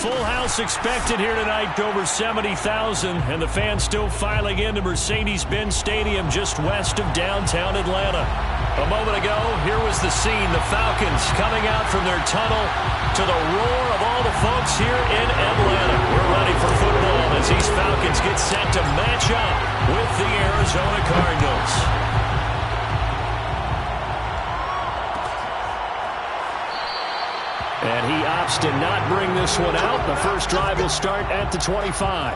full house expected here tonight, over 70,000, and the fans still filing into Mercedes-Benz Stadium just west of downtown Atlanta. A moment ago, here was the scene. The Falcons coming out from their tunnel to the roar of all the folks here in Atlanta. We're ready for football as these Falcons get set to match up with the Arizona Cardinals. And he opts to not bring this one out. The first drive will start at the 25.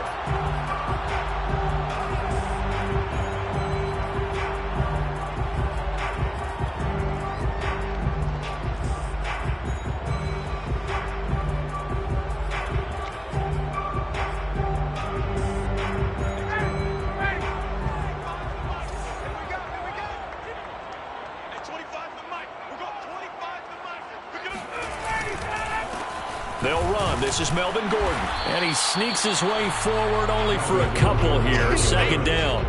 They'll run. This is Melvin Gordon. And he sneaks his way forward only for a couple here. Second down.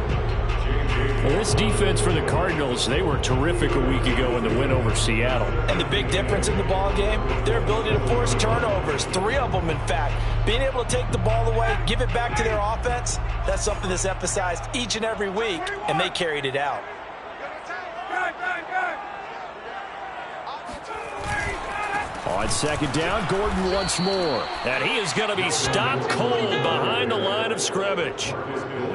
Well, this defense for the Cardinals, they were terrific a week ago in the win over Seattle. And the big difference in the ball game, their ability to force turnovers. 3 of them, in fact. Being able to take the ball away, give it back to their offense, that's something that's emphasized each and every week, and they carried it out. On second down, Gordon once more. And he is going to be stopped cold behind the line of scrimmage.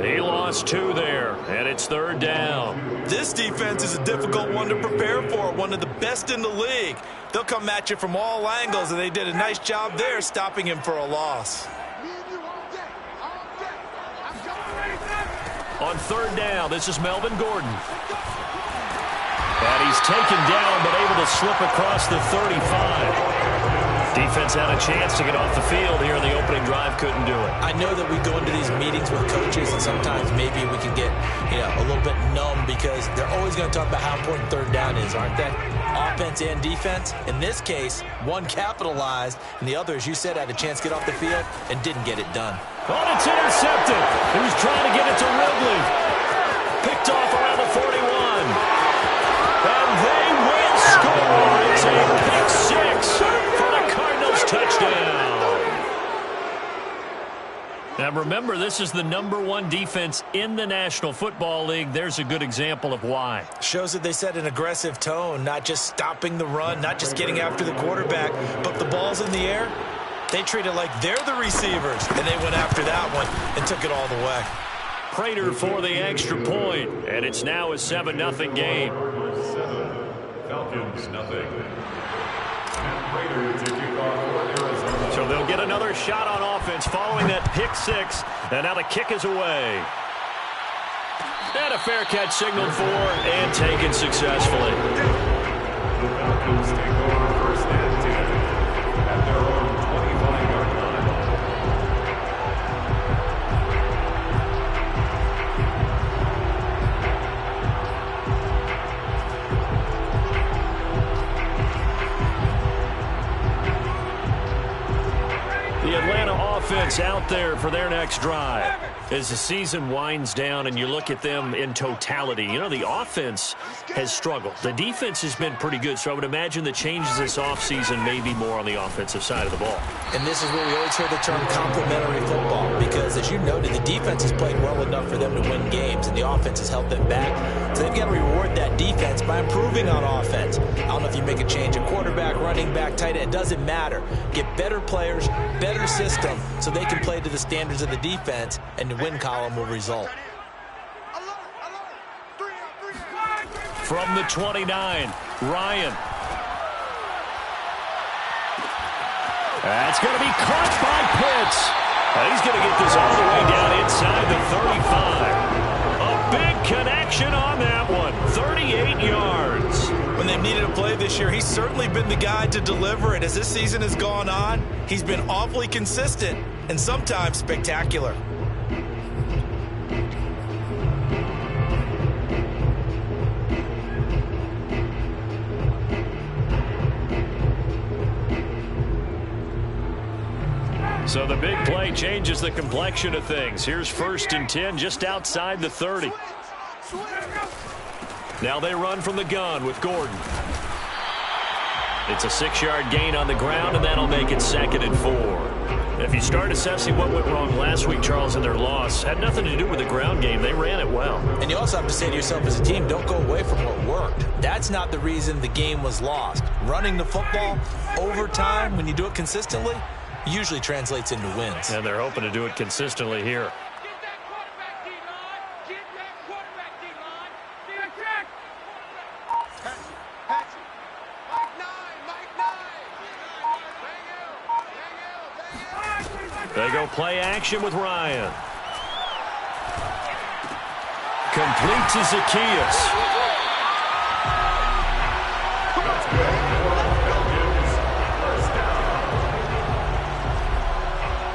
He lost 2 there, and it's third down. This defense is a difficult one to prepare for, one of the best in the league. They'll come at you from all angles, and they did a nice job there stopping him for a loss. On third down, this is Melvin Gordon. And he's taken down, but able to slip across the 35. Defense had a chance to get off the field here in the opening drive, couldn't do it. I know that we go into these meetings with coaches, and sometimes maybe we can get, a little bit numb because they're always going to talk about how important third down is, aren't they? Offense and defense. In this case, one capitalized, and the other, as you said, had a chance to get off the field and didn't get it done. Oh, it's intercepted. He was trying to get it to Ridley. Picked off around the 41. And they will score. It's a pick 6 for the Cardinals touchdown. Now remember, this is the #1 defense in the National Football League. There's a good example of why. Shows that they set an aggressive tone, not just stopping the run, not just getting after the quarterback, but the ball's in the air. They treat it like they're the receivers, and they went after that one and took it all the way. Prater for the extra point, and it's now a 7-0 game. Falcons, nothing. And Prater to kick off for Arizona. So they'll get another shot on offense following that pick 6, and now the kick is away. And a fair catch signaled for and taken successfully. The Falcons take over first and 10 at their own 25-yard line. The Atlanta offense out there for their next drive. As the season winds down and you look at them in totality, the offense has struggled. The defense has been pretty good, so I would imagine the changes this offseason may be more on the offensive side of the ball. And this is where we always hear the term complementary football because, as you noted, the defense has played well enough for them to win games, and the offense has held them back. So they've got to reward that defense by improving on offense. I don't know if you make a change at quarterback, running back, tight end. It doesn't matter. Get better players, better system, so they can play to the standards of the defense, and the win column will result. From the 29, Ryan. That's going to be caught by Pitts. And he's going to get this all the way down inside the 35. A big connection on that one. 38 yards. When they've needed a play this year, he's certainly been the guy to deliver it. As this season has gone on, he's been awfully consistent and sometimes spectacular. So the big play changes the complexion of things. Here's 1st and 10 just outside the 30. Now they run from the gun with Gordon. It's a 6-yard gain on the ground, and that'll make it 2nd and 4. If you start assessing what went wrong last week, Charles, in their loss, had nothing to do with the ground game. They ran it well. And you also have to say to yourself as a team, don't go away from what worked. That's not the reason the game was lost. Running the football over time, when you do it consistently, usually translates into wins. And they're hoping to do it consistently here. They go play action with Ryan. Complete to Zacchaeus.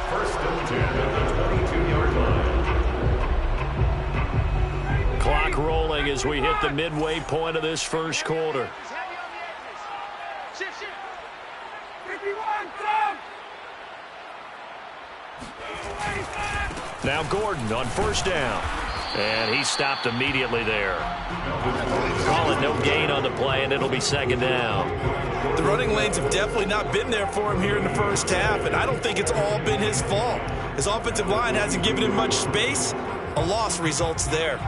First and 10 at the 22-yard line. Clock rolling as we hit the midway point of this first quarter. Now Gordon on first down. And he stopped immediately there. Call it no gain on the play, and it'll be second down. The running lanes have definitely not been there for him here in the first half, and I don't think it's all been his fault. His offensive line hasn't given him much space. A loss results there.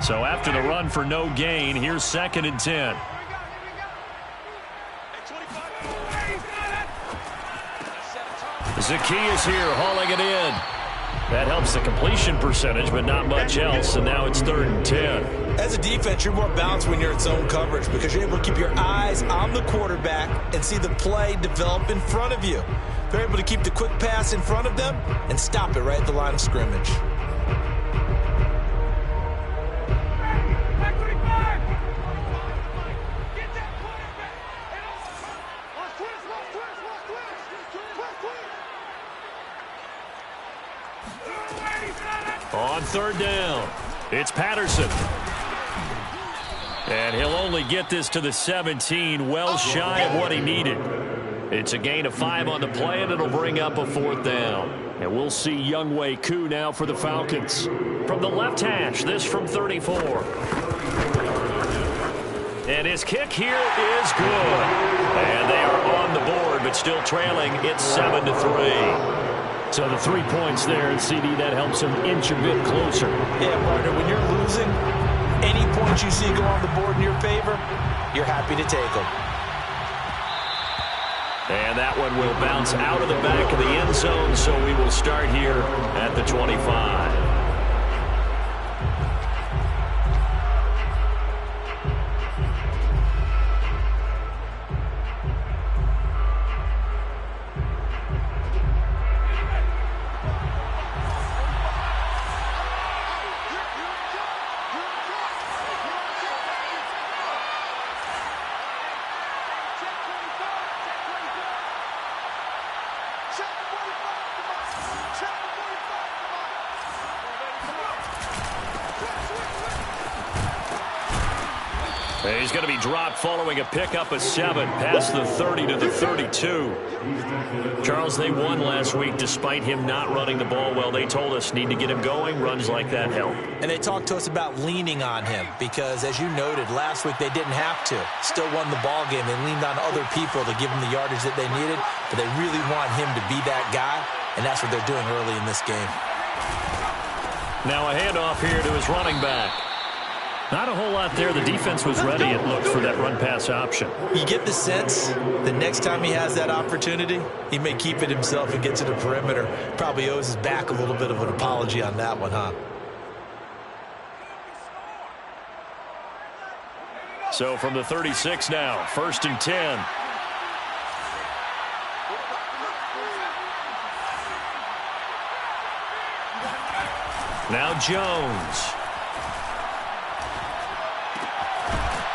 So after the run for no gain, here's second and 10. Zacchaeus here hauling it in. That helps the completion percentage, but not much else, and now it's third and 10. As a defense, you're more balanced when you're in zone coverage because you're able to keep your eyes on the quarterback and see the play develop in front of you. They're able to keep the quick pass in front of them and stop it right at the line of scrimmage. On third down, it's Patterson. And he'll only get this to the 17, well shy of what he needed. It's a gain of 5 on the play, and it'll bring up a fourth down. And we'll see Younghoe Koo now for the Falcons. From the left hash, this from 34. And his kick here is good. And they are on the board, but still trailing. It's 7-3. So the 3 points there, and CD, that helps him inch a bit closer. Yeah, partner, when you're losing, any points you see go on the board in your favor, you're happy to take them. And that one will bounce out of the back of the end zone, so we will start here at the 25. He's going to be dropped following a pickup of 7 past the 30 to the 32. Charles, they won last week despite him not running the ball well. They told us need to get him going. Runs like that help. And they talked to us about leaning on him because, as you noted, last week they didn't have to. Still won the ball game. They leaned on other people to give them the yardage that they needed, but they really want him to be that guy, and that's what they're doing early in this game. Now a handoff here to his running back. Not a whole lot there. The defense was ready, it looked, for that run-pass option. You get the sense the next time he has that opportunity, he may keep it himself and get to the perimeter. Probably owes his back a little bit of an apology on that one, huh? So from the 36 now, first and 10. Now Jones.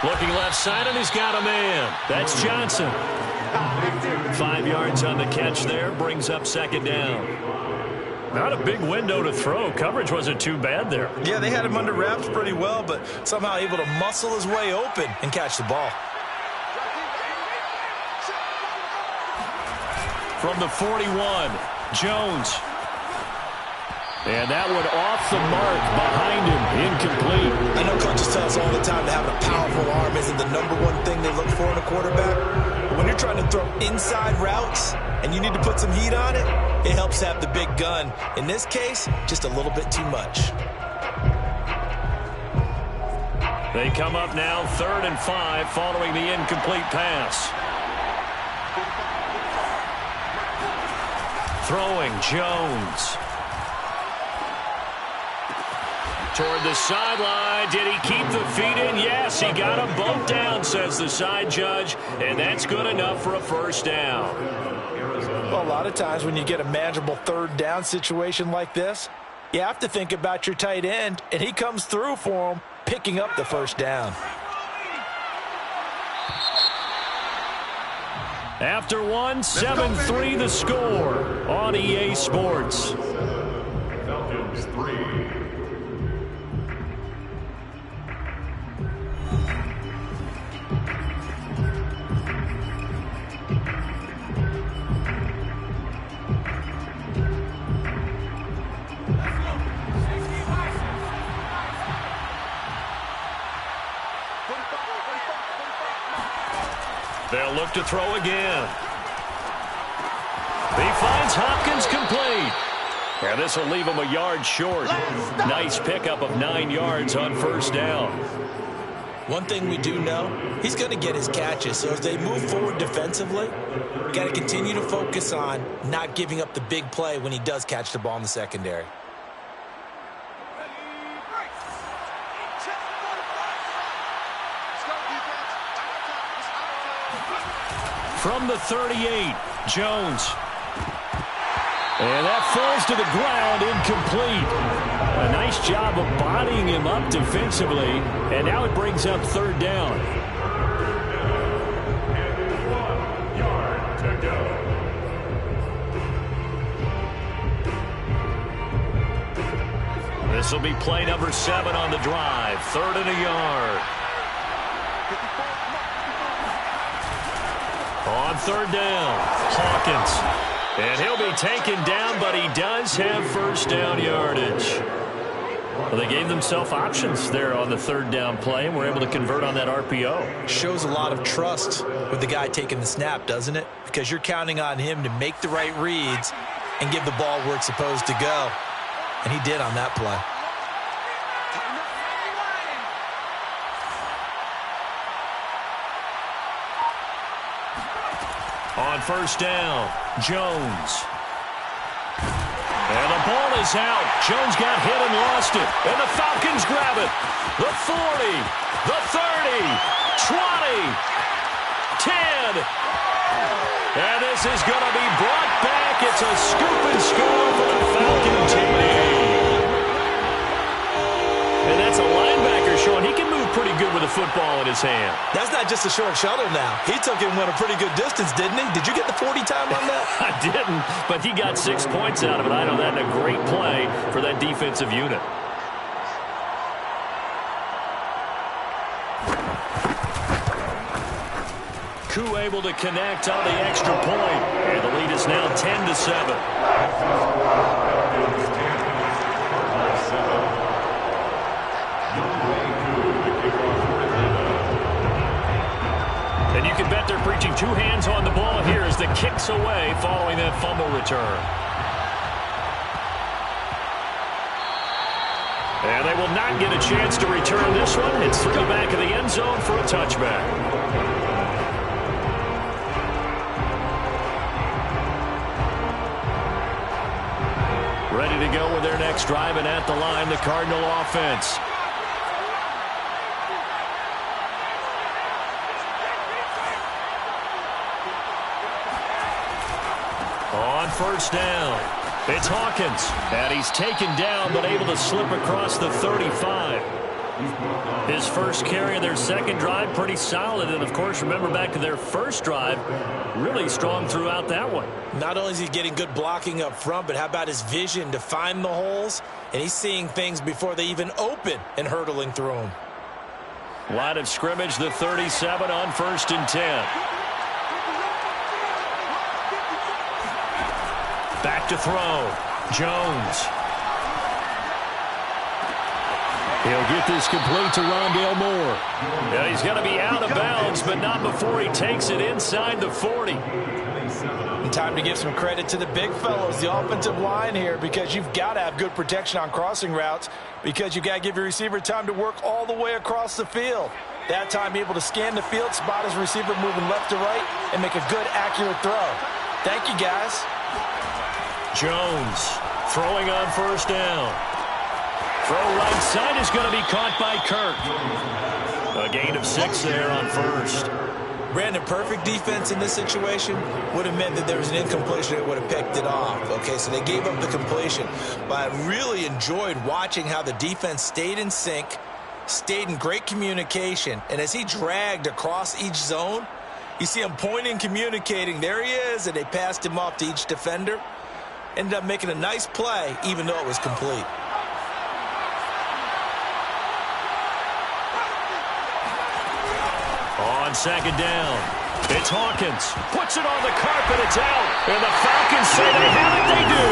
Looking left side, and he's got a man. That's Johnson. 5 yards on the catch there, brings up second down. Not a big window to throw. Coverage wasn't too bad there. Yeah, they had him under wraps pretty well, but somehow able to muscle his way open and catch the ball. From the 41, Jones. And that one off the mark behind him, incomplete. I know coaches tell us all the time that having a powerful arm isn't the #1 thing they look for in a quarterback. But when you're trying to throw inside routes and you need to put some heat on it, it helps have the big gun. In this case, just a little bit too much. They come up now 3rd and 5 following the incomplete pass. Throwing Jones. Toward the sideline. Did he keep the feet in? Yes, he got them both down, says the side judge, and that's good enough for a first down. Well, a lot of times when you get a manageable 3rd down situation like this, you have to think about your tight end, and he comes through for him, picking up the first down. After one, 7-3 the score on EA Sports. Falcons 3. They'll look to throw again. He finds Hopkins complete. And this will leave him a yard short. Nice pickup of 9 yards on first down. One thing we do know, he's going to get his catches. So as they move forward defensively, got to continue to focus on not giving up the big play when he does catch the ball in the secondary. From the 38, Jones. And that falls to the ground, incomplete. A nice job of bodying him up defensively, and now it brings up 3rd down. And 1 yard to go. This will be play number 7 on the drive. 3rd and a yard. On 3rd down, Hawkins. And he'll be taken down, but he does have first down yardage. Well, they gave themselves options there on the 3rd down play, and were able to convert on that RPO. Shows a lot of trust with the guy taking the snap, doesn't it? Because you're counting on him to make the right reads and give the ball where it's supposed to go. And he did on that play. On first down, Jones. And the ball is out. Jones got hit and lost it. And the Falcons grab it. The 40, the 30, 20, 10. And this is going to be brought back. It's a scoop and score for the Falcon team. And that's a linebacker, Sean. He can move pretty good with a football in his hand. That's not just a short shuttle now. He took it and went a pretty good distance, didn't he? Did you get the 40 time on that? I didn't, but he got 6 points out of it. I know that a great play for that defensive unit. Koo able to connect on the extra point. And the lead is now 10-7. And you can bet they're preaching 2 hands on the ball here as the kick's away following that fumble return. And they will not get a chance to return this one. It's through the back of the end zone for a touchback. Ready to go with their next drive, and at the line, the Cardinal offense. On first down, it's Hawkins. And he's taken down, but able to slip across the 35. His first carry of their second drive, pretty solid. And, of course, remember back to their first drive, really strong throughout that one. Not only is he getting good blocking up front, but how about his vision to find the holes? And he's seeing things before they even open and hurdling through them. Line of scrimmage, the 37 on 1st and 10. Back to throw. Jones. He'll get this complete to Rondale Moore. Yeah, he's going to be out of bounds, but not before he takes it inside the 40. And time to give some credit to the big fellows, the offensive line here, because you've got to have good protection on crossing routes, because you've got to give your receiver time to work all the way across the field. That time, be able to scan the field, spot his receiver moving left to right, and make a good, accurate throw. Thank you, guys. Jones throwing on first down. Throw right side is going to be caught by Kirk. A gain of 6 there on first. Brandon, perfect defense in this situation would have meant that there was an incompletion that would have picked it off. Okay, so they gave up the completion. But I really enjoyed watching how the defense stayed in sync, stayed in great communication, and as he dragged across each zone, you see him pointing, communicating. There he is, and they passed him off to each defender. Ended up making a nice play, even though it was complete. On second down, it's Hawkins. Puts it on the carpet, it's out. And the Falcons say they have it, they do.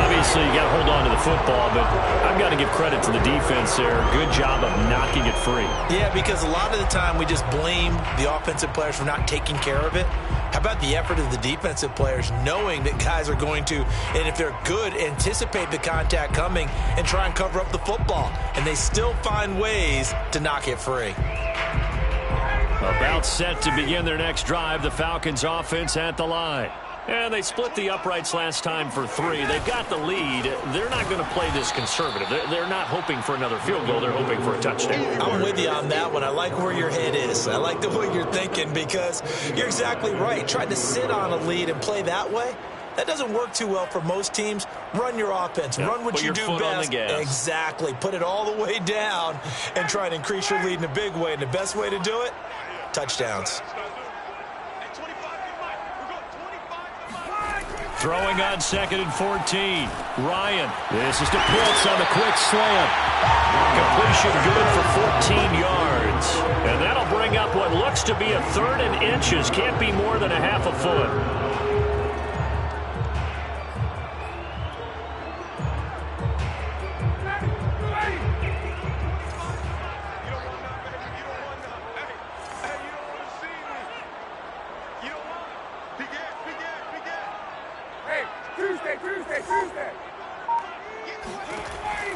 Obviously, you got to hold on to the football, but I've got to give credit to the defense there. Good job of knocking it free. Yeah, because a lot of the time we just blame the offensive players for not taking care of it. How about the effort of the defensive players knowing that guys are going to, and if they're good, anticipate the contact coming and try and cover up the football. And they still find ways to knock it free. About set to begin their next drive, the Falcons offense at the line. And they split the uprights last time for 3. They've got the lead. They're not going to play this conservative. They're not hoping for another field goal. They're hoping for a touchdown. I'm with you on that one. I like where your head is. I like the way you're thinking, because you're exactly right. Trying to sit on a lead and play that way, that doesn't work too well for most teams. Run your offense. Run what you do best. Exactly. Put it all the way down and try to increase your lead in a big way. And the best way to do it, touchdowns. Throwing on 2nd and 14. Ryan. This is to Pitts on the quick slant. Completion good for 14 yards. And that'll bring up what looks to be a 3rd and inches. Can't be more than a half a foot.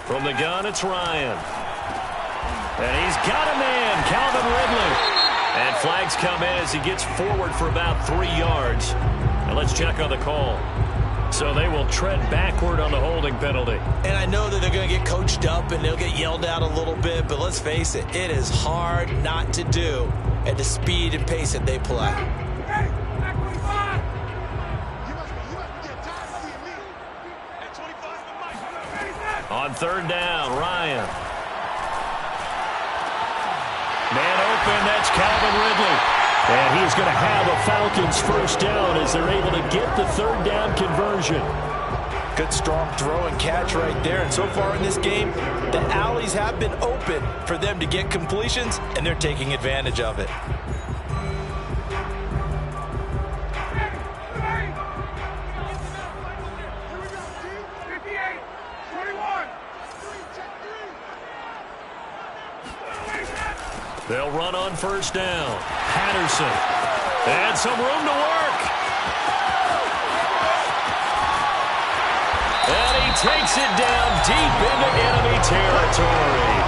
From the gun, it's Ryan. And he's got a man, Calvin Ridley. And flags come in as he gets forward for about 3 yards. And let's check on the call. So they will tread backward on the holding penalty. And I know that they're going to get coached up and they'll get yelled at a little bit, but let's face it, it is hard not to do at the speed and pace that they play. On 3rd down, Ryan. Man open, that's Calvin Ridley. And he's going to have a Falcons first down as they're able to get the 3rd down conversion. Good strong throw and catch right there. And so far in this game, the alleys have been open for them to get completions, and they're taking advantage of it. They'll run on first down. Patterson. And some room to work. And he takes it down deep into enemy territory.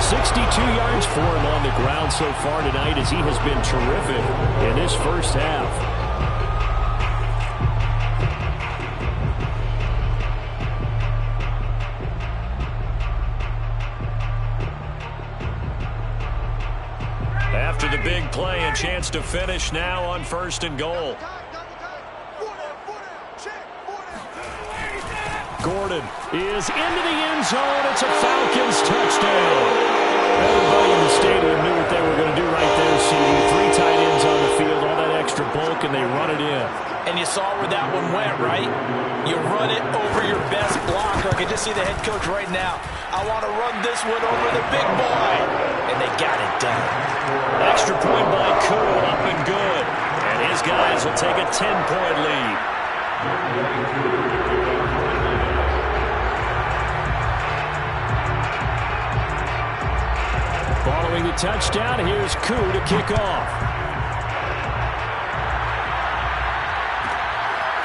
62 yards for him on the ground so far tonight, as he has been terrific in this first half. After the big play, a chance to finish now on 1st and goal. Gordon is into the end zone. It's a Falcons touchdown. Everybody in the stadium knew what they were going to do right there, CD. 3 tight ends on the field, all that extra bulk, and they run it in. And you saw where that one went, right? You run it over your best blocker. I can just see the head coach right now. I want to run this one over the big boy. And they got it done. Extra point by Cool, up and good. And his guys will take a 10-point lead. Following the touchdown, here's Koo to kick off.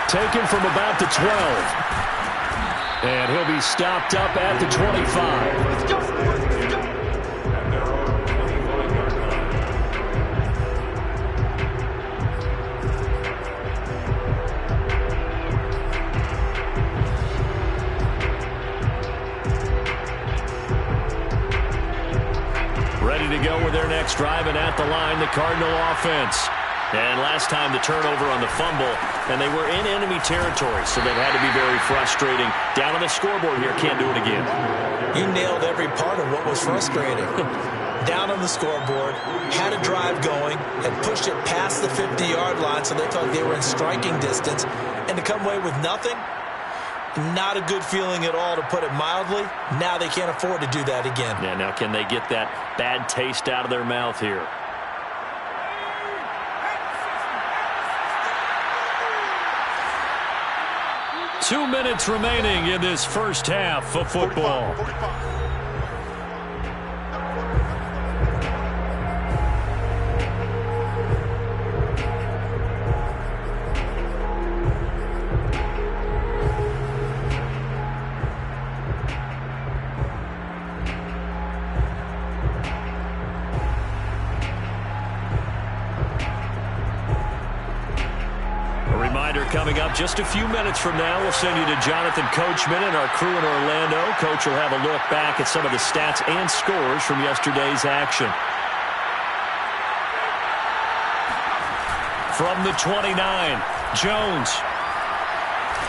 Taken from about the 12. And he'll be stopped up at the 25. Let's go. Ready to go with their next drive, and at the line, the Cardinal offense. And last time the turnover on the fumble, and they were in enemy territory, so that had to be very frustrating. Down on the scoreboard here, can't do it again. You nailed every part of what was frustrating. Down on the scoreboard, had a drive going, had pushed it past the 50-yard line, so they thought they were in striking distance, and to come away with nothing, not a good feeling at all, to put it mildly. Now they can't afford to do that again. Yeah, now can they get that bad taste out of their mouth here? Two minutes remaining in this first half of football. 45. Coming up just a few minutes from now, we'll send you to Jonathan Coachman and our crew in Orlando. Coach will have a look back at some of the stats and scores from yesterday's action. From the 29, Jones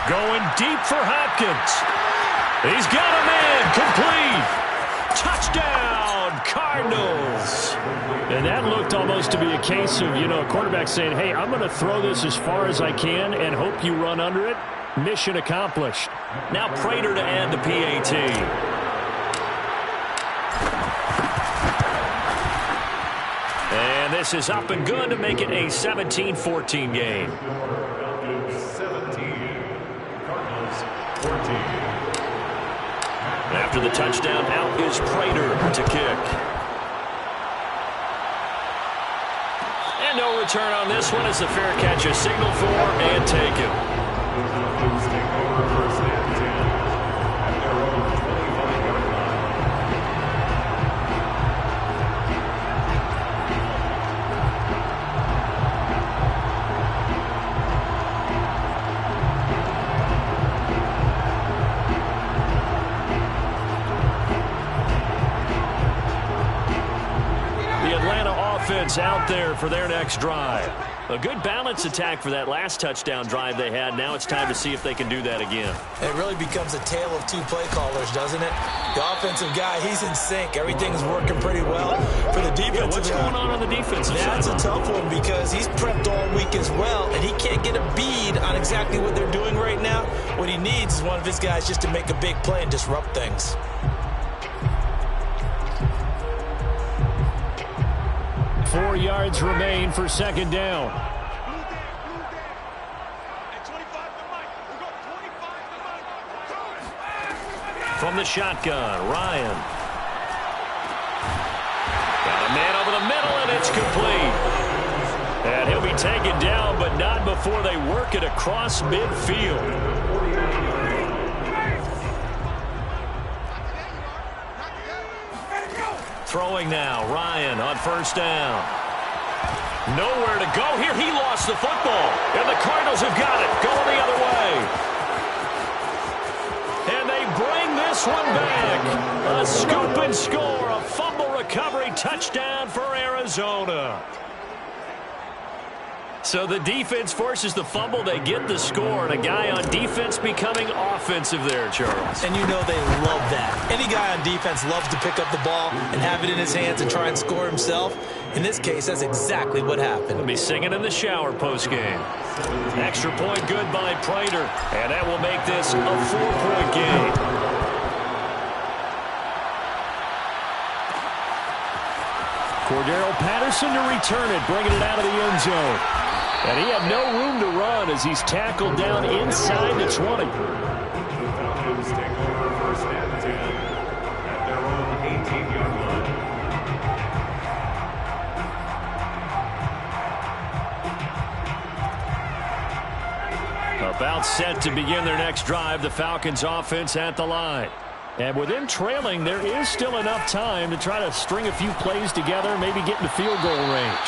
going deep for Hopkins. He's got a man, complete. Touchdown, Cardinals. And that looked almost to be a case of, a quarterback saying, hey, I'm going to throw this as far as I can and hope you run under it. Mission accomplished. Now Prater to add the PAT. And this is up and good to make it a 17-14 game. 17, Cardinals 14. After the touchdown, out is Prater to kick. And no return on this one as the fair catch is signaled for and taken. Blues take over first and 10 at their own 25-yard line. Offense out there for their next drive. A good balance attack for that last touchdown drive they had. Now it's time to see if they can do that again. It really becomes a tale of two play callers, doesn't it? The offensive guy, he's in sync. Everything's working pretty well. For the defensive what's going on the defensive side? That's a tough one because he's prepped all week as well, and he can't get a bead on exactly what they're doing right now. What he needs is one of his guys just to make a big play and disrupt things. 4 yards remain for second down. From the shotgun, Ryan. Got a man over the middle, and it's complete. And he'll be taken down, but not before they work it across midfield. Throwing now, Ryan on first down. Nowhere to go here. He lost the football. And the Cardinals have got it. Going the other way. And they bring this one back. A scoop and score. A fumble recovery touchdown for Arizona. So the defense forces the fumble. They get the score. And a guy on defense becoming offensive there, Charles. And you know they love that. Any guy on defense loves to pick up the ball and have it in his hands and try and score himself. In this case, that's exactly what happened. He'll be singing in the shower postgame. Extra point good by Prater. And that will make this a 4-point game. Cordero Patterson to return it, bringing it out of the end zone. And he had no room to run as he's tackled down inside the 20. Falcons take over first and 10 at their own 18-yard line. set to begin their next drive. The Falcons offense at the line. And with them trailing, there is still enough time to try to string a few plays together, maybe get into field goal range.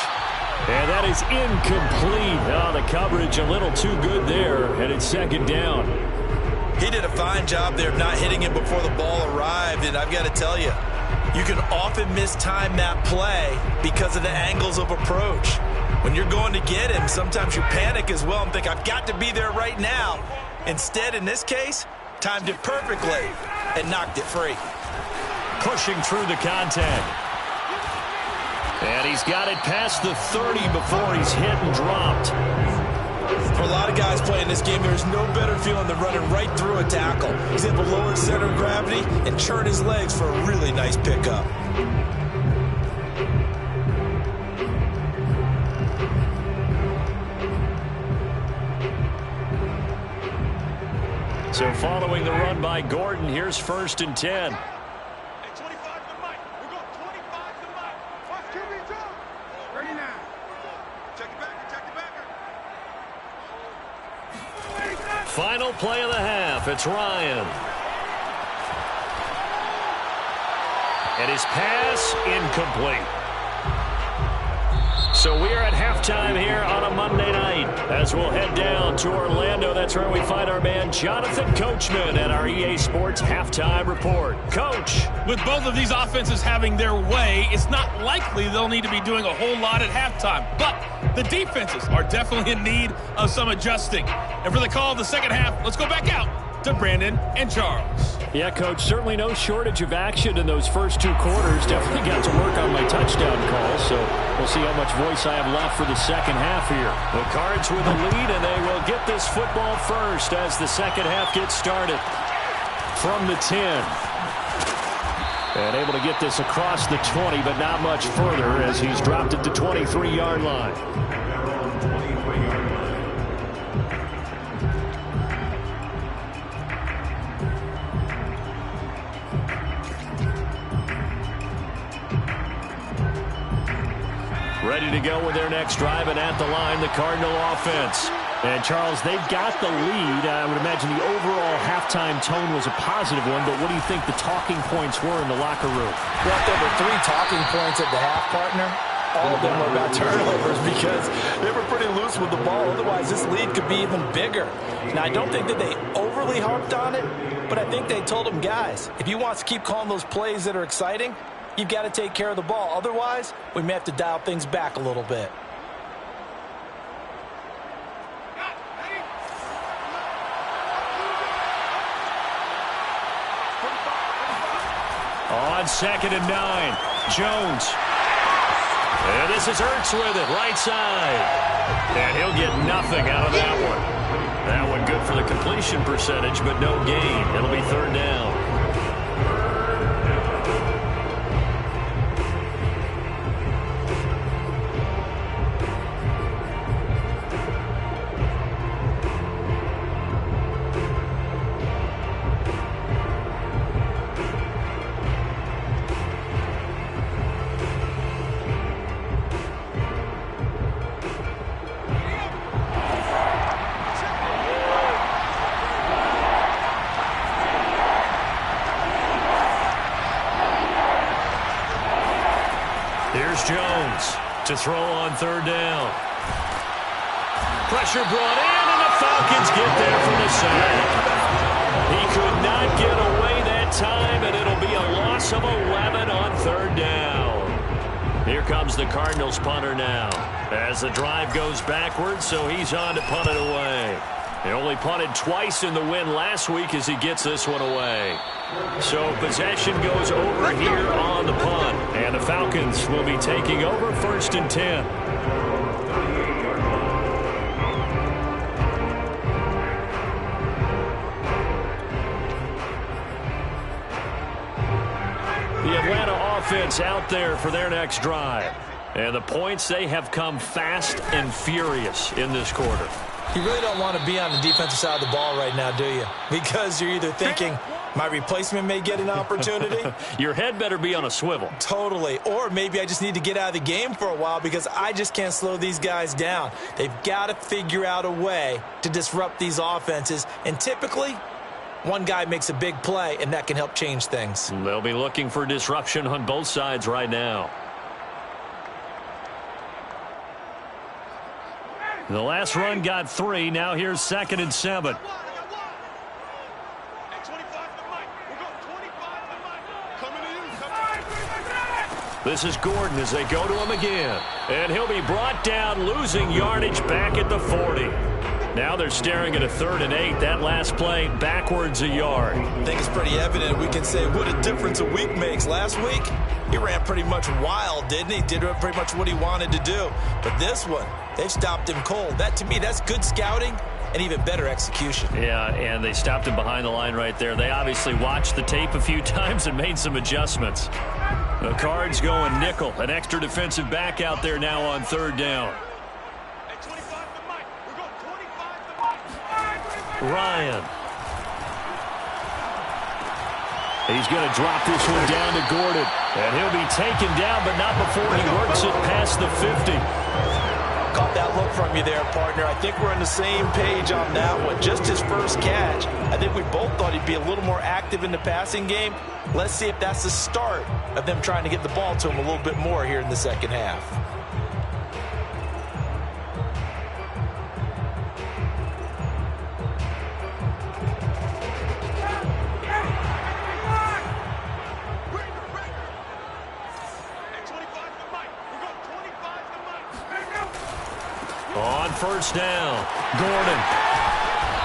And that is incomplete. Oh, the coverage a little too good there, and it's second down. He did a fine job there of not hitting him before the ball arrived, and I've got to tell you, you can often mistime that play because of the angles of approach. When you're going to get him, sometimes you panic as well and think, I've got to be there right now. Instead, in this case, timed it perfectly and knocked it free. Pushing through the contact. And he's got it past the 30 before he's hit and dropped. For a lot of guys playing this game, there's no better feeling than running right through a tackle. He's able to lower center of gravity and churn his legs for a really nice pickup. So following the run by Gordon, here's 1st and 10. Final play of the half. It's Ryan. And his pass incomplete. So we are at halftime here on a Monday night as we'll head down to Orlando. That's where we find our man Jonathan Coachman at our EA Sports Halftime Report. Coach. With both of these offenses having their way, it's not likely they'll need to be doing a whole lot at halftime. But the defenses are definitely in need of some adjusting. And for the call of the second half, let's go back out to Brandon and Charles. Yeah, Coach, certainly no shortage of action in those first 2 quarters. Definitely got to work on my touchdown calls, so we'll see how much voice I have left for the second half here. The Cards with a lead, and they will get this football first as the second half gets started from the 10. And able to get this across the 20, but not much further as he's dropped it to 23-yard line. Ready to go with their next drive, and at the line, the Cardinal offense. And, Charles, they've got the lead. I would imagine the overall halftime tone was a positive one, but what do you think the talking points were in the locker room? Well, there were 3 talking points at the half, partner. All of them were about turnovers because they were pretty loose with the ball. Otherwise, this lead could be even bigger. Now, I don't think that they overly harped on it, but I think they told them, guys, if you want to keep calling those plays that are exciting, you've got to take care of the ball. Otherwise, we may have to dial things back a little bit. On 2nd and 9, Jones. And this is Ertz with it, right side. And he'll get nothing out of that one. That one good for the completion percentage, but no gain. It'll be 3rd down. Here's Jones to throw on 3rd down. Pressure brought in, and the Falcons get there for the sack. He could not get away that time, and it'll be a loss of 11 on 3rd down. Here comes the Cardinals punter now as the drive goes backwards, so he's on to punt it away. He only punted twice in the win last week as he gets this one away. So possession goes over here on the punt. And the Falcons will be taking over 1st and 10. The Atlanta offense out there for their next drive. And the points, they have come fast and furious in this quarter. You really don't want to be on the defensive side of the ball right now, do you? Because you're either thinking, my replacement may get an opportunity. Your head better be on a swivel. Totally. Or maybe I just need to get out of the game for a while because I just can't slow these guys down. They've got to figure out a way to disrupt these offenses. And typically, one guy makes a big play, and that can help change things. They'll be looking for disruption on both sides right now. The last run got 3. Now here's 2nd and 7. This is Gordon as they go to him again. And he'll be brought down, losing yardage back at the 40. Now they're staring at a 3rd and 8. That last play backwards a yard. I think it's pretty evident. We can say what a difference a week makes. Last week, he ran pretty much wild, didn't he? Did pretty much what he wanted to do. But this one, they've stopped him cold. That, to me, that's good scouting and even better execution. Yeah, and they stopped him behind the line right there. They obviously watched the tape a few times and made some adjustments. The Cards going nickel. An extra defensive back out there now on 3rd down. Ryan. He's going to drop this one down to Gordon. And he'll be taken down, but not before he works it past the 50. Caught that look from you there, partner. I think we're on the same page on that one. Just his first catch. I think we both thought he'd be a little more active in the passing game. Let's see if that's the start of them trying to get the ball to him a little bit more here in the second half. On 1st down, Gordon.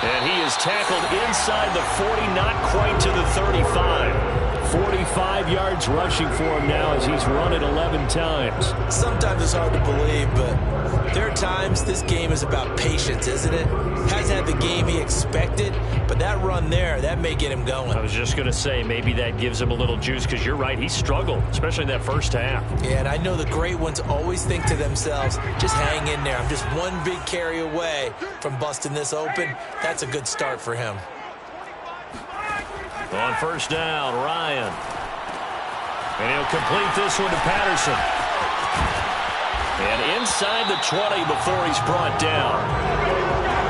And he is tackled inside the 40, not quite to the 35. 45 yards rushing for him now as he's run it 11 times. Sometimes it's hard to believe, but there are times this game is about patience, isn't it? Hasn't had the game he expected, but that run there, that may get him going. I was just going to say, maybe that gives him a little juice because you're right, he struggled, especially in that first half. Yeah, and I know the great ones always think to themselves, just hang in there. I'm just one big carry away from busting this open. That's a good start for him. On 1st down, Ryan. And he'll complete this one to Patterson. And inside the 20 before he's brought down.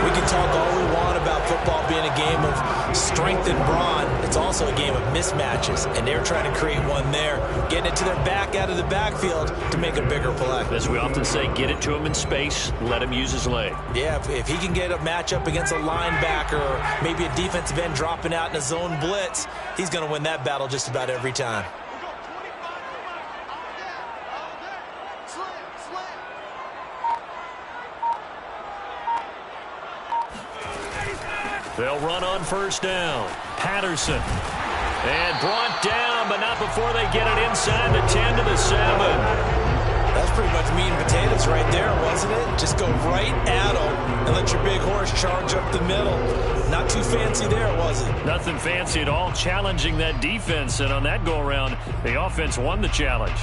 We can talk all we want about football being a game of strength and brawn. It's also a game of mismatches, and they're trying to create one there, getting it to their back out of the backfield to make a bigger play. As we often say, get it to him in space, let him use his leg. Yeah, if he can get a matchup against a linebacker or maybe a defensive end dropping out in a zone blitz, he's going to win that battle just about every time. They'll run on 1st down. Patterson. And brought down, but not before they get it inside the 10 to the 7. That's pretty much meat and potatoes right there, wasn't it? Just go right at them and let your big horse charge up the middle. Not too fancy there, was it? Nothing fancy at all, challenging that defense. And on that go-around, the offense won the challenge.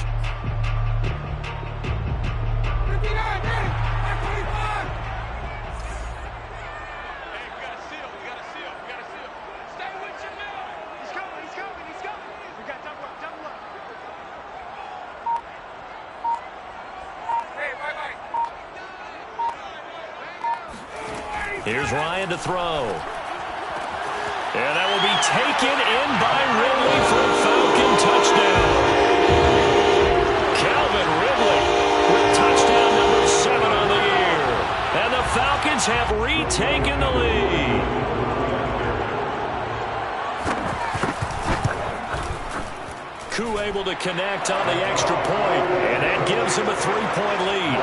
Here's Ryan to throw. And that will be taken in by Ridley for a Falcon touchdown. Calvin Ridley with touchdown number 7 on the year. And the Falcons have retaken the lead. Koo able to connect on the extra point, and that gives him a 3-point lead.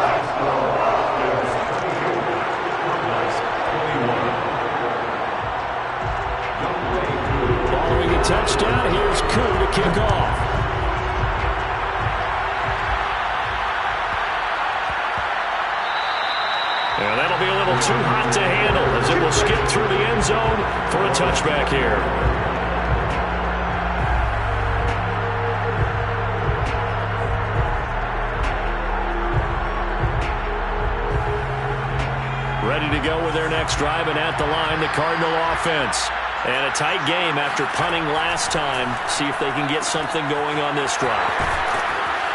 Following a touchdown, here's Koo to kick off. And that'll be a little too hot to handle as it will skip through the end zone for a touchback here. Ready to go with their next drive, and at the line, the Cardinal offense. And a tight game after punting last time. See if they can get something going on this drive.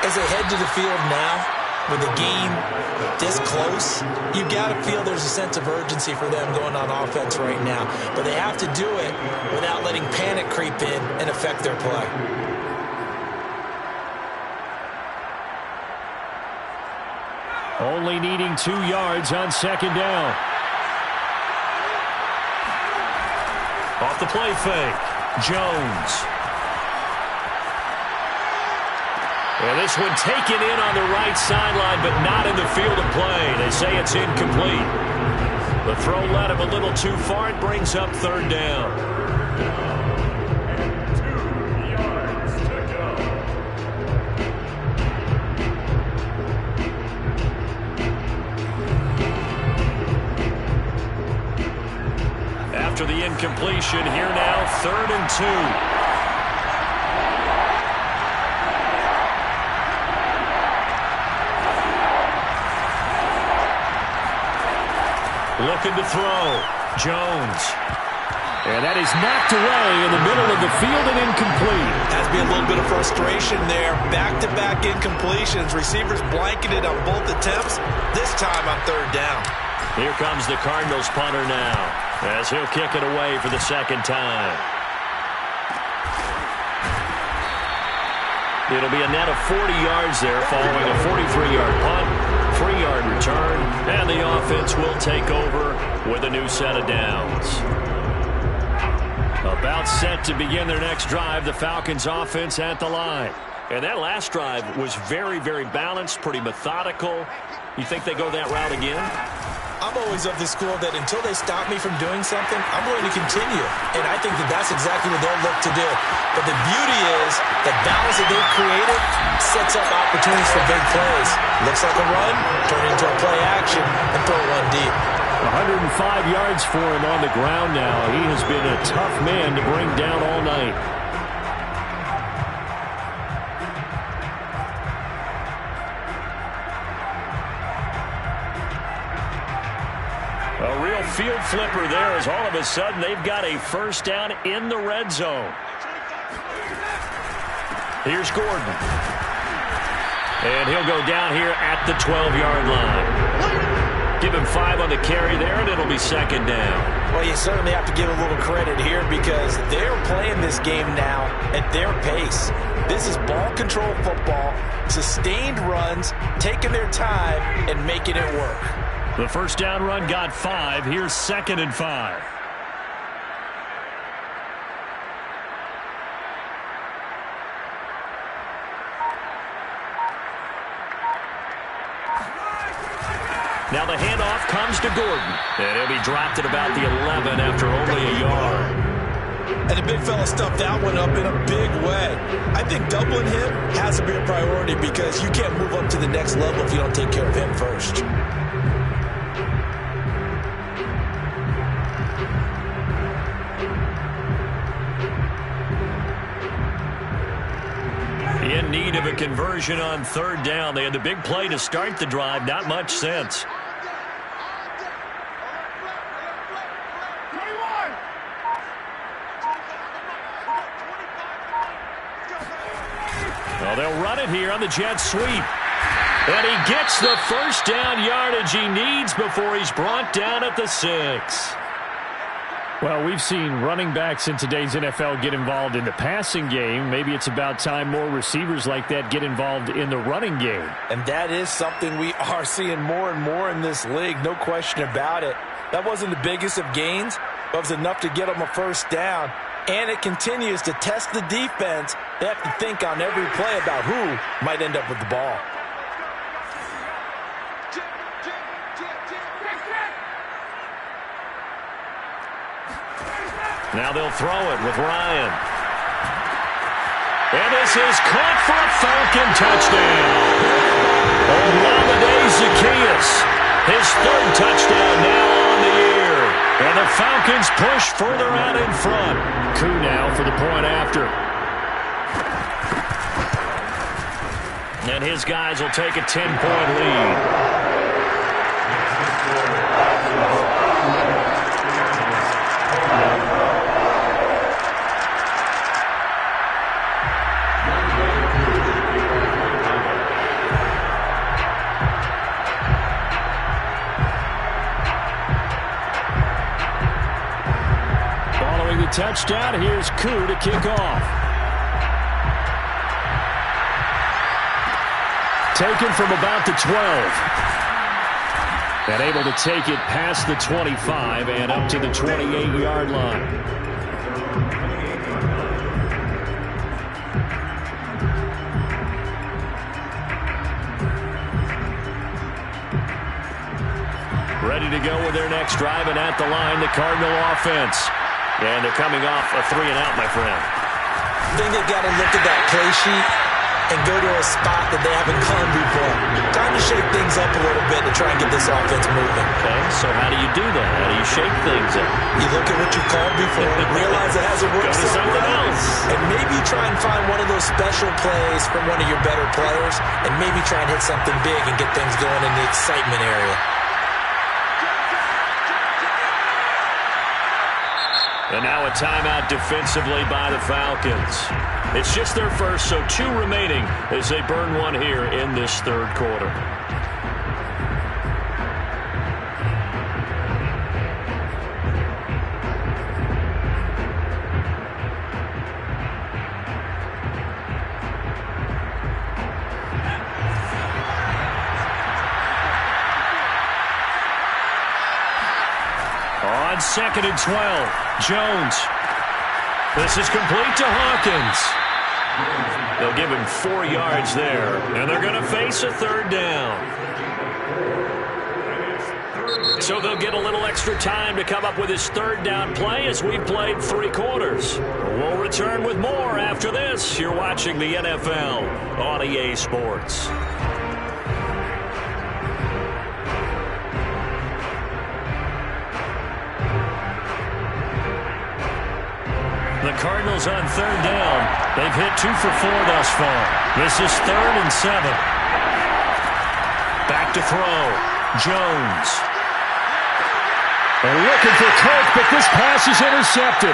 As they head to the field now, with the game this close, you got to feel there's a sense of urgency for them going on offense right now. But they have to do it without letting panic creep in and affect their play. Only needing 2 yards on second down. Off the play fake, Jones. And this one taken in on the right sideline, but not in the field of play. They say it's incomplete. The throw led him a little too far. It brings up third down. 2 yards to go. After the incompletion, here now, 3rd and 2. Looking to throw. Jones. And that is knocked away in the middle of the field and incomplete. Has to be a little bit of frustration there. Back-to-back incompletions. Receivers blanketed on both attempts. This time on 3rd down. Here comes the Cardinals punter now, as he'll kick it away for the second time. It'll be a net of 40 yards there following a 43-yard punt, 3-yard return, and the offense will take over with a new set of downs. About set to begin their next drive, the Falcons offense at the line. And that last drive was very, very balanced, pretty methodical. You think they go that route again? I'm always of the school that until they stop me from doing something, I'm going to continue. And I think that that's exactly what they'll look to do. But the beauty is the balance that they've created sets up opportunities for big plays. Looks like a run, turn into a play action, and throw one deep. 105 yards for him on the ground now. He has been a tough man to bring down all night. A real field flipper there, as all of a sudden they've got a first down in the red zone. Here's Gordon. And he'll go down here at the 12-yard line. Give him 5 on the carry there, and it'll be second down. Well, you certainly have to give a little credit here because they're playing this game now at their pace. This is ball control football, sustained runs, taking their time, and making it work. The first down run got 5. Here's 2nd and 5. Now the handoff comes to Gordon. And he'll be dropped at about the 11 after only a yard. And the big fella stuffed that one up in a big way. I think doubling him has to be a priority because you can't move up to the next level if you don't take care of him first. In need of a conversion on 3rd down. They had the big play to start the drive. Not much sense. Well, they'll run it here on the jet sweep. And he gets the first down yardage he needs before he's brought down at the 6. Well, we've seen running backs in today's NFL get involved in the passing game. Maybe it's about time more receivers like that get involved in the running game. And that is something we are seeing more and more in this league, no question about it. That wasn't the biggest of gains, but it was enough to get them a first down. And it continues to test the defense. They have to think on every play about who might end up with the ball. Now they'll throw it with Ryan. And this is caught for a Falcon touchdown. Olamide Zaccheaus, his 3rd touchdown now on the year. And the Falcons push further out in front. Coup now for the point after. And his guys will take a 10-point lead. touchdown. Here's Koo to kick off. Taken from about the 12. And able to take it past the 25 and up to the 28-yard line. Ready to go with their next drive, and at the line, the Cardinal offense. And they're coming off a 3-and-out, my friend. I think they've got to look at that play sheet and go to a spot that they haven't gone before. Time to shake things up a little bit to try and get this offense moving. Okay, so how do you do that? How do you shake things up? You look at what you've called before, realize it hasn't worked Go to something else. And maybe try and find one of those special plays from one of your better players, and maybe try and hit something big and get things going in the excitement area. And now a timeout defensively by the Falcons. It's just their first, so 2 remaining as they burn one here in this third quarter. On 2nd and 12, Jones. This is complete to Hawkins. They'll give him 4 yards there, and they're going to face a third down. So they'll get a little extra time to come up with his third down play as we've played 3 quarters. We'll return with more after this. You're watching the NFL on EA Sports. The Cardinals on third down. They've hit 2 for 4 thus far. This is 3rd and 7. Back to throw. Jones. And looking for Coke, but this pass is intercepted.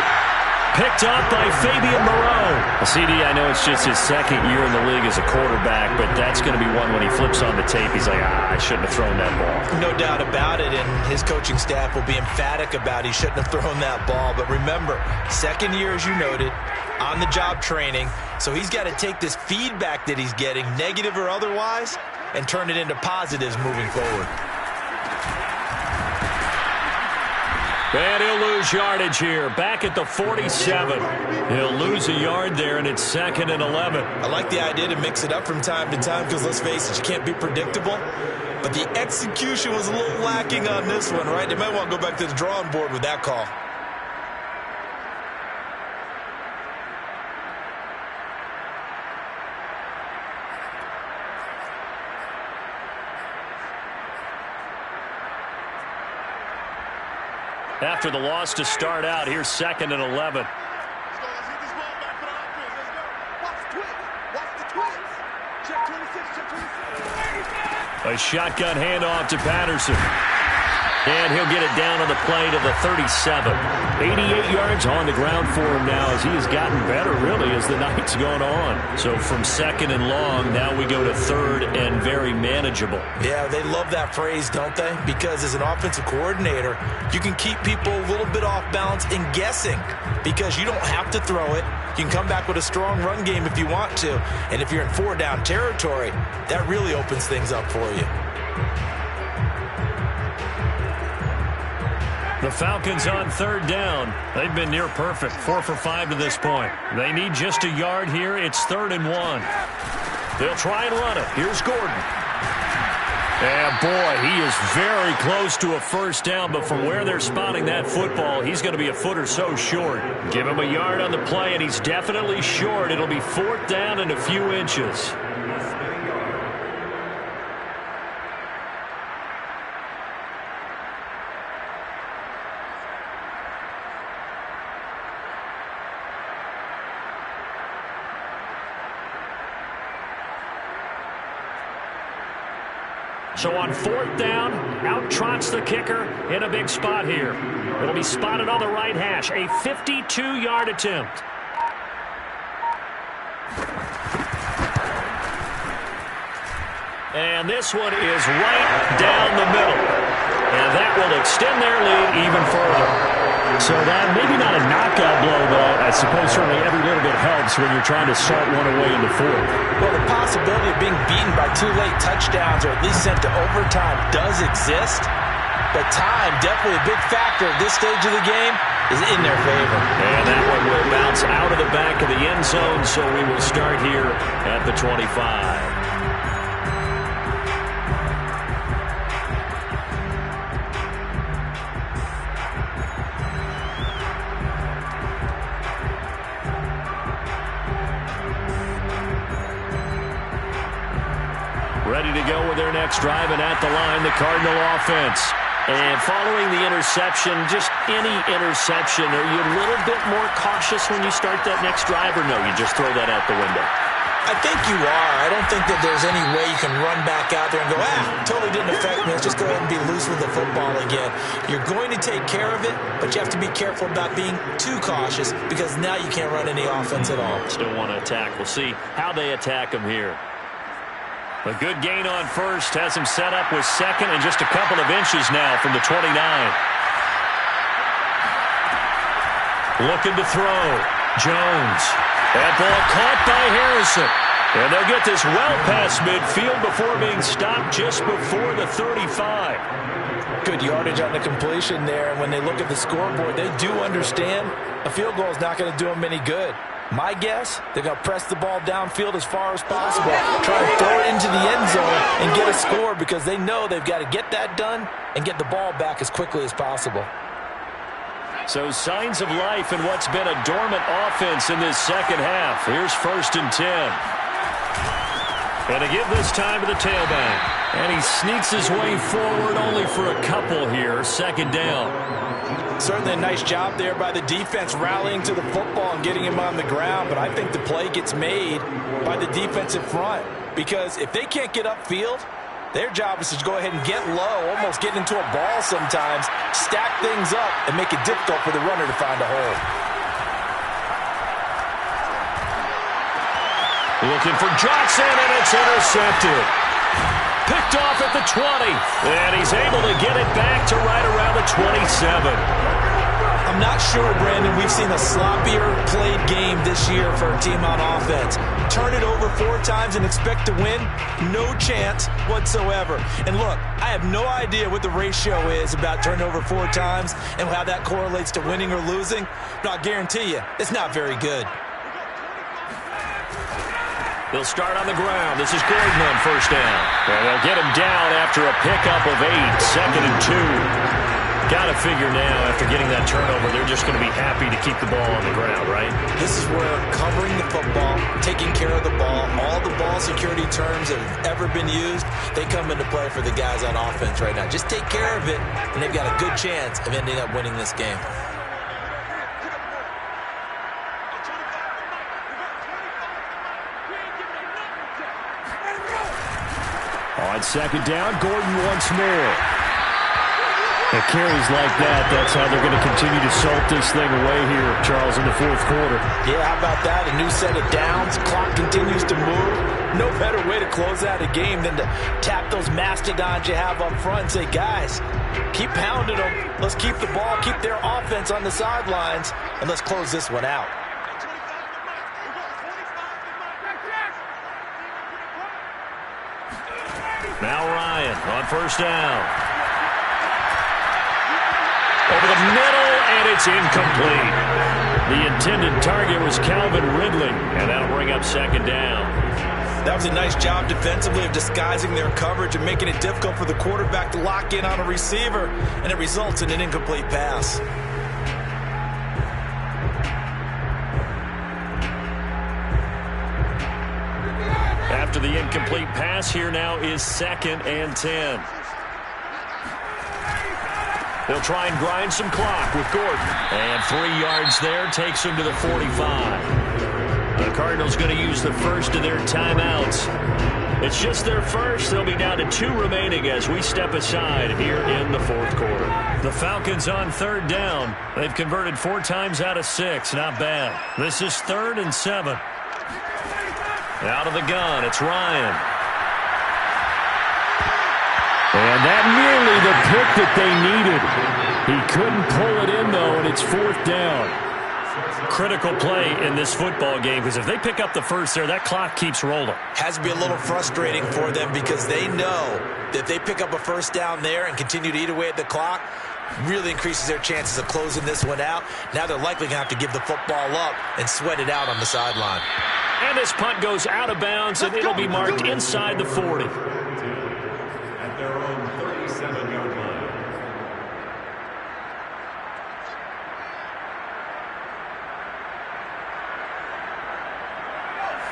Picked up by Fabian Moreau. CD, I know it's just his 2nd year in the league as a quarterback, but that's going to be one when he flips on the tape, he's like, I shouldn't have thrown that ball. No doubt about it, and his coaching staff will be emphatic about he shouldn't have thrown that ball. But remember, 2nd year, as you noted, on-the-job training, so he's got to take this feedback that he's getting, negative or otherwise, and turn it into positives moving forward. And he'll lose yardage here. Back at the 47. He'll lose a yard there, and it's 2nd and 11. I like the idea to mix it up from time to time because, let's face it, you can't be predictable. But the execution was a little lacking on this one, right? They might want to go back to the drawing board with that call. After the loss to start out, here's 2nd and 11. A shotgun handoff to Patterson. And he'll get it down on the play to the 37. 88 yards on the ground for him now as he has gotten better, really, as the night's gone on. So from 2nd and long, now we go to 3rd and very manageable. Yeah, they love that phrase, don't they? Because as an offensive coordinator, you can keep people a little bit off balance and guessing because you don't have to throw it. You can come back with a strong run game if you want to. And if you're in 4-down territory, that really opens things up for you. The Falcons on 3rd down. They've been near perfect, 4 for 5 to this point. They need just a yard here. It's 3rd and 1. They'll try and run it. Here's Gordon. And boy, he is very close to a first down, but from where they're spotting that football, he's going to be a foot or so short. Give him a yard on the play, and he's definitely short. It'll be 4th down and a few inches. So on 4th down, out trots the kicker in a big spot here. It'll be spotted on the right hash, a 52-yard attempt. And this one is right down the middle. And that will extend their lead even further. So that maybe not a knockout blow, but I suppose certainly every little bit helps when you're trying to salt one away in the fourth. Well, the possibility of being beaten by 2 late touchdowns or at least sent to overtime does exist. But time, definitely a big factor at this stage of the game, is in their favor. And that one will bounce out of the back of the end zone, so we will start here at the 25. Ready to go with their next drive, and at the line, the Cardinal offense. And following the interception, just any interception, are you a little bit more cautious when you start that next drive, or no, you just throw that out the window? I think you are. I don't think that there's any way you can run back out there and go, totally didn't affect me. Let's just go ahead and be loose with the football again. You're going to take care of it, but you have to be careful about being too cautious because now you can't run any offense at all. Still want to attack. We'll see how they attack them here. A good gain on first has him set up with second and just a couple of inches now from the 29. Looking to throw. Jones. That ball caught by Harrison. And they'll get this well past midfield before being stopped just before the 35. Good yardage on the completion there. And when they look at the scoreboard, they do understand a field goal is not going to do them any good. My guess, they're going to press the ball downfield as far as possible, try to throw it into the end zone and get a score because they know they've got to get that done and get the ball back as quickly as possible. So signs of life in what's been a dormant offense in this second half. Here's 1st and 10. And to give this time to the tailback. And he sneaks his way forward only for a couple here. 2nd down. Certainly a nice job there by the defense rallying to the football and getting him on the ground, but I think the play gets made by the defensive front because if they can't get upfield, their job is to go ahead and get low, almost get into a ball sometimes, stack things up, and make it difficult for the runner to find a hole. Looking for Johnson, and it's intercepted. Picked off at the 20, and he's able to get it back to right around the 27. I'm not sure, Brandon, we've seen a sloppier played game this year for a team on offense. Turn it over 4 times and expect to win? No chance whatsoever. And look, I have no idea what the ratio is about turning over 4 times and how that correlates to winning or losing, but I'll guarantee you, it's not very good. They'll start on the ground. This is Gordon on 1st down. And they'll get him down after a pickup of 8. 2nd and 2. Got to figure now, after getting that turnover, they're just going to be happy to keep the ball on the ground, right? This is where covering the football, taking care of the ball, all the ball security terms that have ever been used, they come into play for the guys on offense right now. Just take care of it, and they've got a good chance of ending up winning this game. On 2nd down, Gordon once more. It carries like that. That's how they're going to continue to salt this thing away here, Charles, in the 4th quarter. Yeah, how about that? A new set of downs. Clock continues to move. No better way to close out a game than to tap those mastodons you have up front and say, guys, keep pounding them. Let's keep the ball, keep their offense on the sidelines, and let's close this one out. Now Ryan on 1st down. Over the middle, and it's incomplete. The intended target was Calvin Ridley, and that'll bring up 2nd down. That was a nice job defensively of disguising their coverage and making it difficult for the quarterback to lock in on a receiver, and it results in an incomplete pass. After the incomplete pass, here now is 2nd and 10. They'll try and grind some clock with Gordon. And 3 yards there takes him to the 45. The Cardinals going to use the first of their timeouts. It's just their first. They'll be down to 2 remaining as we step aside here in the 4th quarter. The Falcons on 3rd down. They've converted 4 times out of 6. Not bad. This is 3rd and 7. Out of the gun, it's Ryan. And that nearly the pick that they needed. He couldn't pull it in, though, and it's 4th down. Critical play in this football game, because if they pick up the first there, that clock keeps rolling. Has to be a little frustrating for them because they know that if they pick up a first down there and continue to eat away at the clock, really increases their chances of closing this one out. Now they're likely going to have to give the football up and sweat it out on the sideline. And this punt goes out of bounds, and it'll be marked inside the 40. At their own 37-yard line.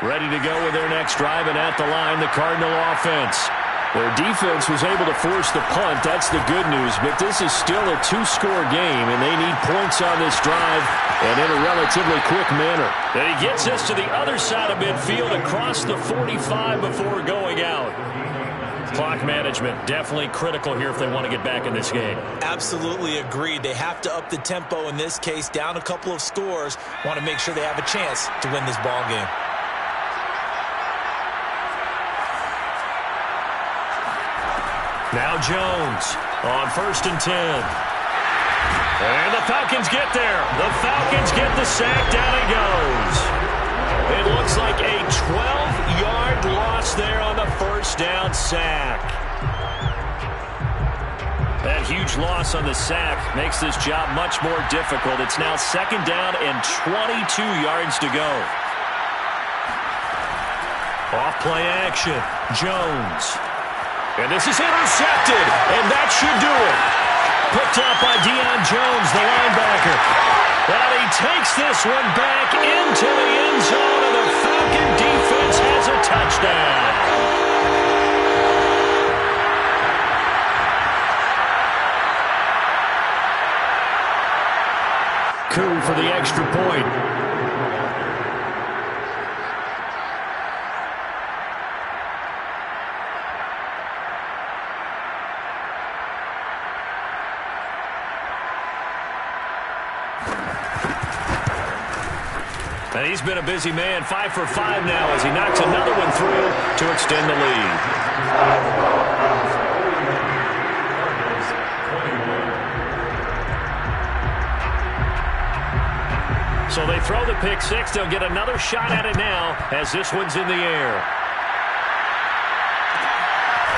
Ready to go with their next drive, and at the line, the Cardinal offense. Their defense was able to force the punt. That's the good news, but this is still a 2-score game, and they need points on this drive and in a relatively quick manner. And he gets this to the other side of midfield across the 45 before going out. Clock management definitely critical here if they want to get back in this game. Absolutely agreed. They have to up the tempo in this case, down a couple of scores. Want to make sure they have a chance to win this ball game. Now Jones on 1st and 10. And the Falcons get there. The Falcons get the sack. Down he goes. It looks like a 12-yard loss there on the first down sack. That huge loss on the sack makes this job much more difficult. It's now 2nd down and 22 yards to go. Off play action. Jones. And this is intercepted, and that should do it. Picked up by Deion Jones, the linebacker. And he takes this one back into the end zone, and the Falcon defense has a touchdown. Coup for the extra point. And he's been a busy man, 5 for 5 now as he knocks another one through to extend the lead. So they throw the pick six. They'll get another shot at it now as this one's in the air.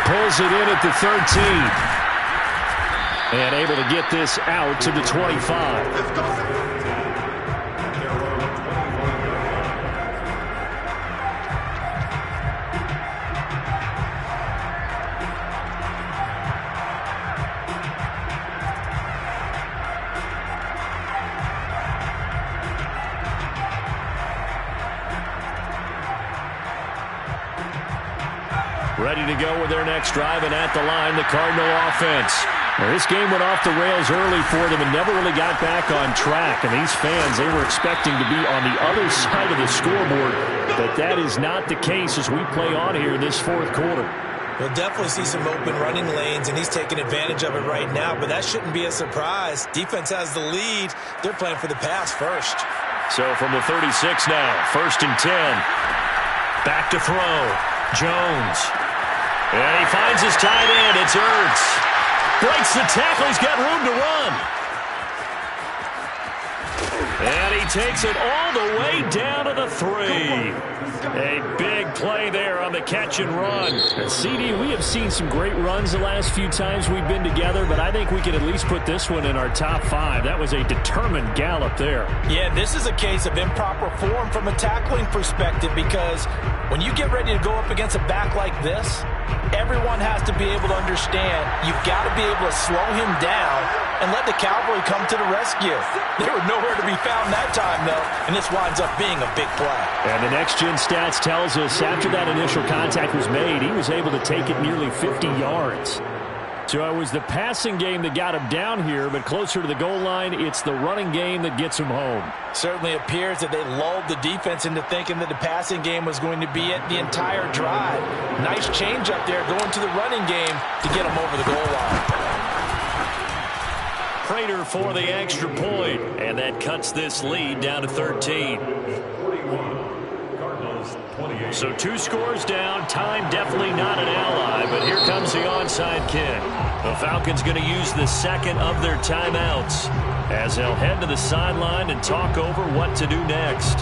Pulls it in at the 13. And able to get this out to the 25. Let's go. Ready to go with their next drive, and at the line, the Cardinal offense. Now, this game went off the rails early for them and never really got back on track. And these fans, they were expecting to be on the other side of the scoreboard, but that is not the case as we play on here in this 4th quarter. We'll definitely see some open running lanes, and he's taking advantage of it right now, but that shouldn't be a surprise. Defense has the lead. They're playing for the pass first. So from the 36 now, 1st and 10. Back to throw. Jones. And he finds his tight end. It's Ertz. Breaks the tackle. He's got room to run. And he takes it all the way down to the 3. A big play there on the catch and run. And CD, we have seen some great runs the last few times we've been together, but I think we can at least put this one in our top 5. That was a determined gallop there. Yeah, this is a case of improper form from a tackling perspective, because when you get ready to go up against a back like this, everyone has to be able to understand you've got to be able to slow him down and let the cavalry come to the rescue. They were nowhere to be found that time, though, and this winds up being a big play. And the next-gen stats tells us after that initial contact was made, he was able to take it nearly 50 yards. So it was the passing game that got him down here, but closer to the goal line, it's the running game that gets him home. Certainly appears that they lulled the defense into thinking that the passing game was going to be it the entire drive. Nice change up there going to the running game to get him over the goal line. Prater for the extra point, and that cuts this lead down to 13. 41, Cardinals 28. So 2 scores down. Time definitely not an ally, but here comes the onside kick. The Falcons going to use the second of their timeouts as they'll head to the sideline and talk over what to do next.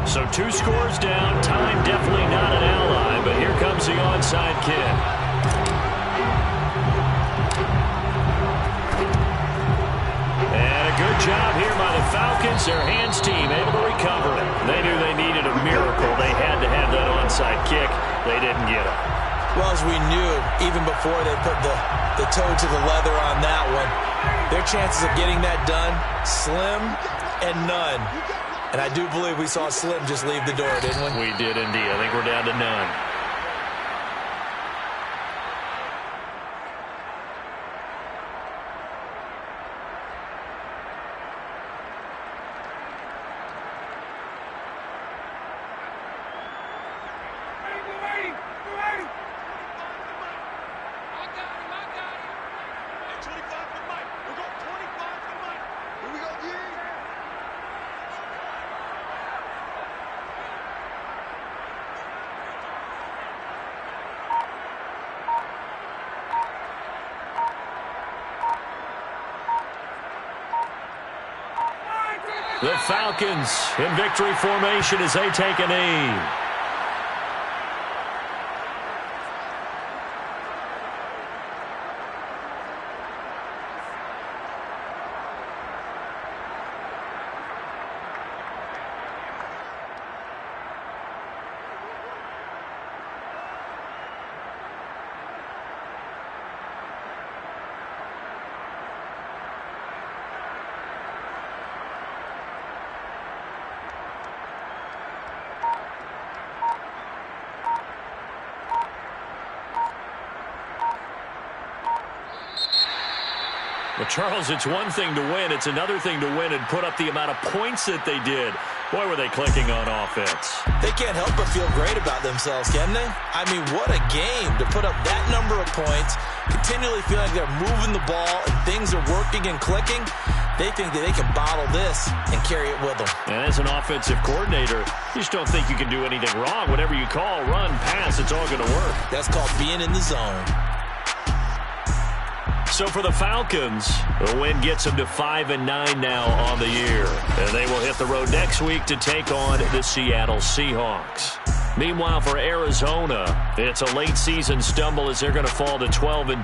So 2 scores down. Time definitely not an ally, but here comes the onside kick. Good job here by the Falcons. Their hands team able to recover it. They knew they needed a miracle. They had to have that onside kick. They didn't get it. Well, as we knew, even before they put the toe to the leather on that one, their chances of getting that done, slim and none. And I do believe we saw Slim just leave the door, didn't we? We did indeed. I think we're down to none. The Falcons in victory formation as they take a knee. Well, Charles, it's one thing to win. It's another thing to win and put up the amount of points that they did. Boy, were they clicking on offense. They can't help but feel great about themselves, can they? I mean, what a game to put up that number of points, continually feeling like they're moving the ball and things are working and clicking. They think that they can bottle this and carry it with them. And as an offensive coordinator, you just don't think you can do anything wrong. Whatever you call, run, pass, it's all going to work. That's called being in the zone. So for the Falcons, the win gets them to 5-9 now on the year. And they will hit the road next week to take on the Seattle Seahawks. Meanwhile, for Arizona, it's a late season stumble as they're going to fall to 12-2.